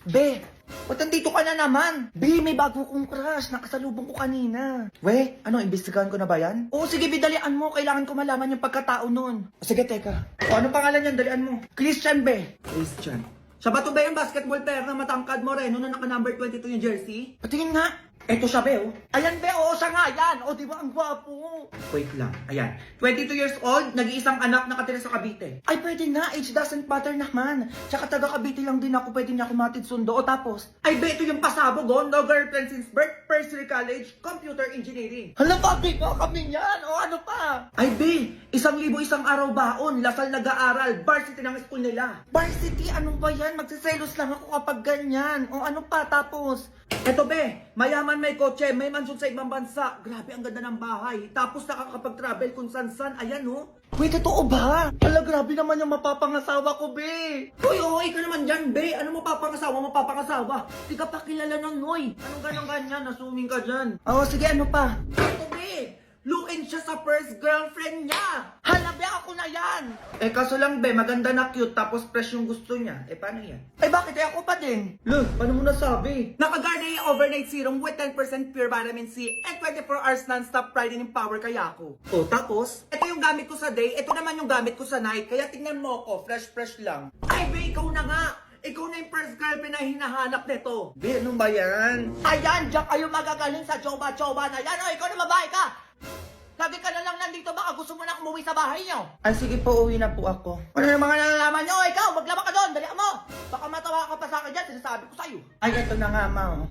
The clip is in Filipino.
Be, ba't nandito ka na naman? Be, may bago kong crush. Nakasalubong ko kanina. We, ano, imbestigahan ko na ba yan? Oo, sige, Be, dalian mo. Kailangan ko malaman yung pagkatao nun. Sige, teka. O, anong pangalan yan? Dalian mo. Christian, Be. Christian. Siya ba to ba yung basketball player na matangkad mo rin? Na naka-number 22 yung jersey? Patingin nga. Eto siya, Be, oh. Ayan, Be, oo, siya nga yan. O, di ba, ang gwapo. Wait lang. Ayan. 22 years old, nag-iisang anak, nakatira sa Cavite. Ay, pwede na. Age doesn't matter naman. Tsaka taga Cavite lang din ako. Pwede niya ako matid sundo. O, tapos, ay, Be, ito yung pasabog, oh. No girlfriend since birth, first year college, computer engineering. Hala, Papi, pa kami yan. O, ano pa? Ay, Be, 1,000 isang araw baon. Lasal nag-aaral. Varsity ng school nila. Varsity? Ano ba yan? Magsiselos lang ako kapag ganyan. O, ano pa? Tapos, eto, Be, mayaman, may kotse, may mansyon sa ibang bansa. Grabe, ang ganda ng bahay. Tapos nakakapag-travel kung san-san. Ayan, oh. Wait, totoo ba? Hala, grabe naman yung mapapangasawa ko, Be. Uy, okay ka naman dyan, Be. Ano mapapangasawa? Di ka pa kilala ng Noy. Anong ganyan? Nasuming ka dyan. Oo, sige, ano pa? Ito, Be. Luin siya sa first girlfriend niya. Hala, Be, ako na yan. Eh, kaso lang, Be, maganda na cute, tapos fresh yung gusto niya. Eh, paano yan? Eh, bakit? Eh, ako pa din. Look, paano mo nasabi? Naka-Garnier Overnight Serum with 10% pure vitamin C and 24 hours non-stop brightening power kaya ako. O, tapos, ito yung gamit ko sa day, ito naman yung gamit ko sa night, kaya tingnan mo ako, fresh lang. Ay, Be, ikaw na nga. Ikaw na yung first girlfriend na hinahanap nito. Be, ano ba yan? Ayan, diyan kayo magagaling sa choba-choba na yan. O, ikaw na babae ka. Lagi ka na lang nandito, baka gusto mo na umuwi sa bahay niyo. Ay, sige po, uwi na po ako. Ano yung mga nalalaman niyo? Ikaw, maglaba ka doon, dali mo. Baka matawa ka pa sa akin dyan, sinasabi ko sa'yo. Ay, ito na nga, ma.